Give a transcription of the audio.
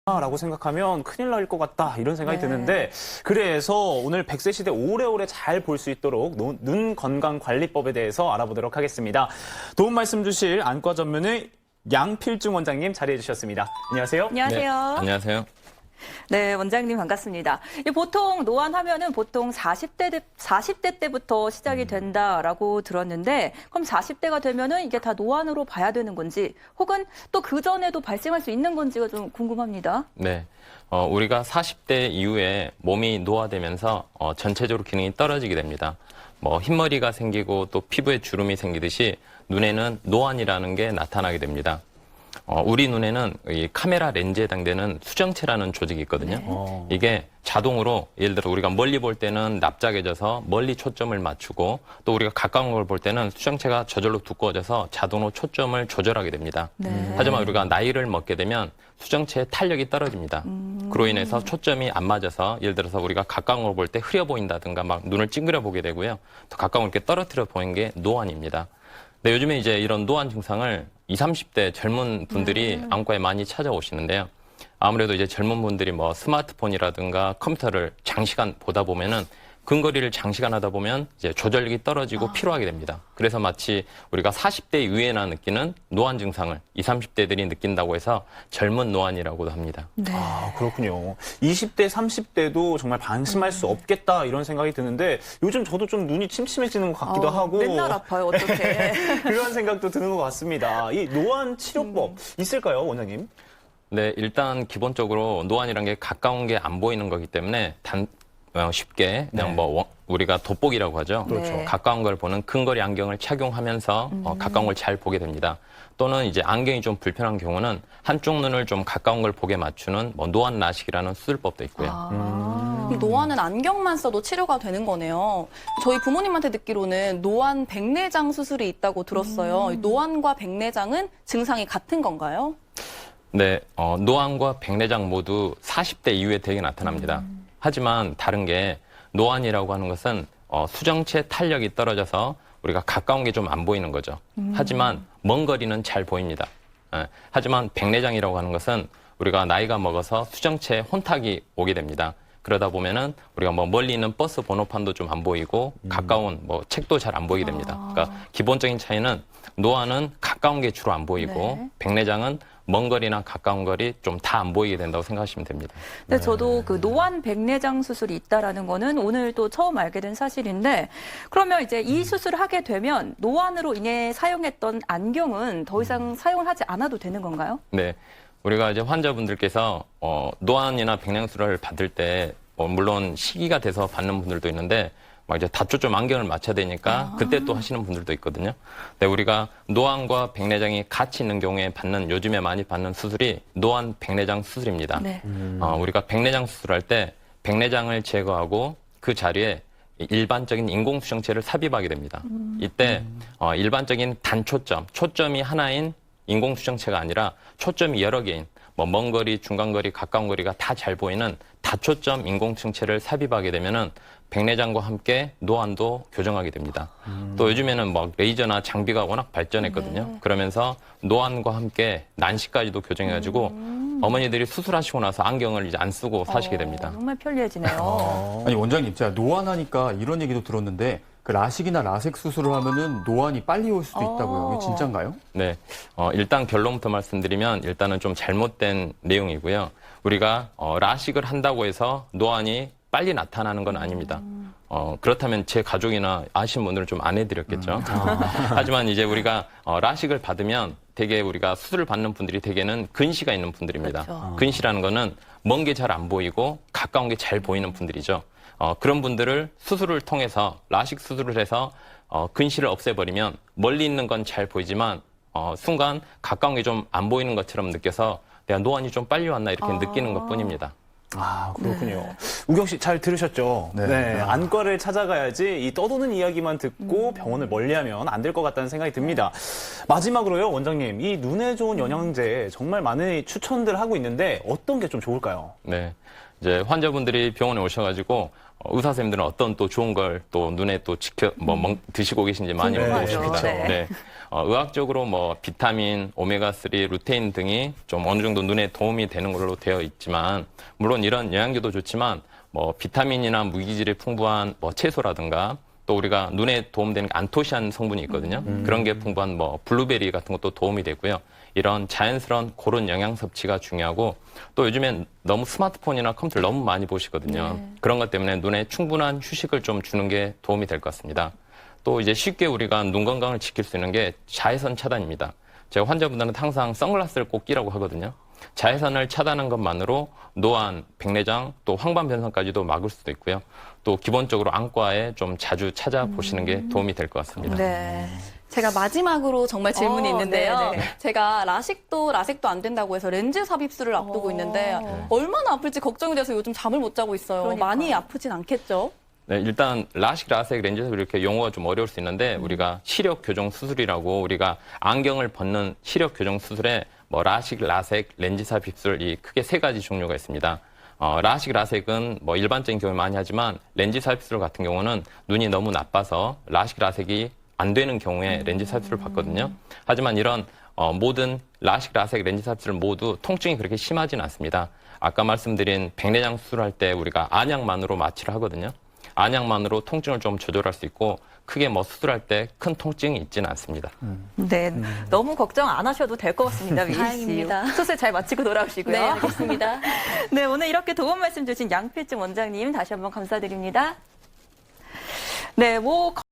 라고 생각하면 큰일 날 것 같다 이런 생각이 드는데 그래서 오늘 100세 시대 오래오래 잘 볼 수 있도록 눈 건강 관리법에 대해서 알아보도록 하겠습니다. 도움 말씀 주실 안과 전문의 양필중 원장님 자리해 주셨습니다. 안녕하세요. 안녕하세요. 네, 안녕하세요. 네, 원장님 반갑습니다. 보통 노안하면은 보통 40대 때부터 시작이 된다라고 들었는데 그럼 40대가 되면은 이게 다 노안으로 봐야 되는 건지 혹은 또 그 전에도 발생할 수 있는 건지가 좀 궁금합니다. 네, 우리가 40대 이후에 몸이 노화되면서 전체적으로 기능이 떨어지게 됩니다. 흰머리가 생기고 또 피부에 주름이 생기듯이 눈에는 노안이라는 게 나타나게 됩니다. 우리 눈에는 이 카메라 렌즈에 해당되는 수정체라는 조직이 있거든요. 네. 이게 자동으로 예를 들어 우리가 멀리 볼 때는 납작해져서 멀리 초점을 맞추고 또 우리가 가까운 걸 볼 때는 수정체가 저절로 두꺼워져서 자동으로 초점을 조절하게 됩니다. 네. 하지만 우리가 나이를 먹게 되면 수정체의 탄력이 떨어집니다. 그로 인해서 초점이 안 맞아서 예를 들어서 우리가 가까운 걸 볼 때 흐려 보인다든가 막 눈을 찡그려 보게 되고요. 또 가까운 걸 이렇게 떨어뜨려 보이는 게 노안입니다. 네, 요즘에 이제 이런 노안 증상을 20, 30대 젊은 분들이 안과에 많이 찾아오시는데요. 아무래도 이제 젊은 분들이 스마트폰이라든가 컴퓨터를 장시간 보다 보면은 근거리를 장시간 하다 보면 이제 조절력이 떨어지고 피로하게 됩니다. 그래서 마치 우리가 40대 이후에나 느끼는 노안 증상을 20, 30대들이 느낀다고 해서 젊은 노안이라고도 합니다. 네. 아, 그렇군요. 20대, 30대도 정말 방심할 수 없겠다 이런 생각이 드는데 요즘 저도 좀 눈이 침침해지는 것 같기도 하고 맨날 아파요, 어떡해. 그런 생각도 드는 것 같습니다. 이 노안 치료법 있을까요, 원장님? 네, 일단 기본적으로 노안이란 게 가까운 게 안 보이는 거기 때문에 쉽게 그냥 우리가 돋보기라고 하죠. 그렇죠. 가까운 걸 보는 근거리 안경을 착용하면서 가까운 걸 잘 보게 됩니다. 또는 이제 안경이 좀 불편한 경우는 한쪽 눈을 좀 가까운 걸 보게 맞추는 노안 라식이라는 수술법도 있고요. 이 노안은 안경만 써도 치료가 되는 거네요. 저희 부모님한테 듣기로는 노안 백내장 수술이 있다고 들었어요. 노안과 백내장은 증상이 같은 건가요? 네, 노안과 백내장 모두 40대 이후에 되게 나타납니다. 하지만 다른 게 노안이라고 하는 것은 수정체 탄력이 떨어져서 우리가 가까운 게 좀 안 보이는 거죠. 하지만 먼 거리는 잘 보입니다. 하지만 백내장이라고 하는 것은 우리가 나이가 먹어서 수정체에 혼탁이 오게 됩니다. 그러다 보면은 우리가 멀리 있는 버스 번호판도 좀 안 보이고 가까운 책도 잘 안 보이게 됩니다. 그러니까 기본적인 차이는 노안은 가까운 게 주로 안 보이고 백내장은 먼 거리나 가까운 거리 좀 다 안 보이게 된다고 생각하시면 됩니다. 근데 저도 그 노안 백내장 수술이 있다라는 거는 오늘 또 처음 알게 된 사실인데 그러면 이제 이 수술을 하게 되면 노안으로 인해 사용했던 안경은 더 이상 사용을 하지 않아도 되는 건가요? 네. 우리가 이제 환자분들께서 노안이나 백내장 수술을 받을 때 물론 시기가 돼서 받는 분들도 있는데 이제 다초점 안경을 맞춰야 되니까 그때 또 하시는 분들도 있거든요. 근데 우리가 노안과 백내장이 같이 있는 경우에 요즘에 많이 받는 수술이 노안 백내장 수술입니다. 네. 우리가 백내장 수술할 때 백내장을 제거하고 그 자리에 일반적인 인공수정체를 삽입하게 됩니다. 이때 일반적인 초점이 하나인 인공수정체가 아니라 초점이 여러 개인 먼 거리, 중간 거리, 가까운 거리가 다 잘 보이는 다초점 인공수정체를 삽입하게 되면은 백내장과 함께 노안도 교정하게 됩니다. 또 요즘에는 레이저나 장비가 워낙 발전했거든요. 그러면서 노안과 함께 난시까지도 교정해가지고 어머니들이 수술하시고 나서 안경을 이제 안 쓰고 사시게 됩니다. 정말 편리해지네요. 아니 원장님, 제가 노안하니까 이런 얘기도 들었는데 그 라식이나 라섹 수술을 하면은 노안이 빨리 올 수도 있다고요. 이게 진짠가요? 네, 일단 결론부터 말씀드리면 일단은 좀 잘못된 내용이고요. 우리가 라식을 한다고 해서 노안이 빨리 나타나는 건 아닙니다. 그렇다면 제 가족이나 아시는 분들은 좀 안 해드렸겠죠. 하지만 이제 우리가 라식을 받으면 되게 우리가 수술을 받는 분들이 대개는 근시가 있는 분들입니다. 그렇죠. 근시라는 거는 먼 게 잘 안 보이고 가까운 게 잘 보이는 분들이죠. 그런 분들을 수술을 통해서 라식 수술을 해서 근시를 없애버리면 멀리 있는 건 잘 보이지만 순간 가까운 게 좀 안 보이는 것처럼 느껴서 내가 노안이 좀 빨리 왔나 이렇게 느끼는 것뿐입니다. 아, 그렇군요. 우경 씨 잘 들으셨죠? 네. 안과를 찾아가야지 이 떠도는 이야기만 듣고 병원을 멀리하면 안 될 것 같다는 생각이 듭니다. 마지막으로요, 원장님. 이 눈에 좋은 영양제 정말 많은 추천들 하고 있는데 어떤 게 좀 좋을까요? 네. 이제 환자분들이 병원에 오셔가지고 의사 선생님들은 어떤 또 좋은 걸 또 눈에 또 드시고 계신지 많이 궁금하죠. 물어보십니다. 네. 네. 의학적으로 뭐 비타민, 오메가3, 루테인 등이 좀 어느 정도 눈에 도움이 되는 걸로 되어 있지만 물론 이런 영양제도 좋지만 뭐 비타민이나 무기질이 풍부한 뭐 채소라든가 또 우리가 눈에 도움되는 안토시안 성분이 있거든요. 그런 게 풍부한 뭐 블루베리 같은 것도 도움이 되고요. 이런 자연스러운 고른 영양 섭취가 중요하고 또 요즘엔 너무 스마트폰이나 컴퓨터를 너무 많이 보시거든요. 그런 것 때문에 눈에 충분한 휴식을 좀 주는 게 도움이 될 것 같습니다. 또 이제 쉽게 우리가 눈 건강을 지킬 수 있는 게 자외선 차단입니다. 제가 환자분들한테 항상 선글라스를 꼭 끼라고 하거든요. 자외선을 차단한 것만으로 노안, 백내장, 또 황반 변성까지도 막을 수도 있고요. 또 기본적으로 안과에 좀 자주 찾아보시는 게 도움이 될 것 같습니다. 네. 제가 마지막으로 정말 질문이 있는데요. 네네. 제가 라섹도 안 된다고 해서 렌즈 삽입술을 앞두고 있는데 얼마나 아플지 걱정이 돼서 요즘 잠을 못 자고 있어요. 그러니까요. 많이 아프진 않겠죠? 네, 일단 라식, 라섹, 렌즈 삽입 이렇게 용어가 좀 어려울 수 있는데 우리가 시력 교정 수술이라고 우리가 안경을 벗는 시력 교정 수술에 뭐 라식, 라섹, 렌즈 삽입술 이 크게 세 가지 종류가 있습니다. 라식, 라섹은 뭐 일반적인 경우에 많이 하지만 렌즈 삽입술 같은 경우는 눈이 너무 나빠서 라식, 라섹이 안 되는 경우에 렌즈 삽입술을 받거든요. 하지만 이런 모든 라식, 라섹, 렌즈 삽입술 모두 통증이 그렇게 심하지는 않습니다. 아까 말씀드린 백내장 수술할 때 우리가 안약만으로 마취를 하거든요. 안약만으로 통증을 좀 조절할 수 있고 크게 뭐 수술할 때 큰 통증이 있지는 않습니다. 네, 너무 걱정 안 하셔도 될 것 같습니다, 미희 씨. 다행입니다. 수술 잘 마치고 돌아오시고요. 네, 알겠습니다. 네, 오늘 이렇게 도움 말씀 주신 양필증 원장님 다시 한번 감사드립니다. 네,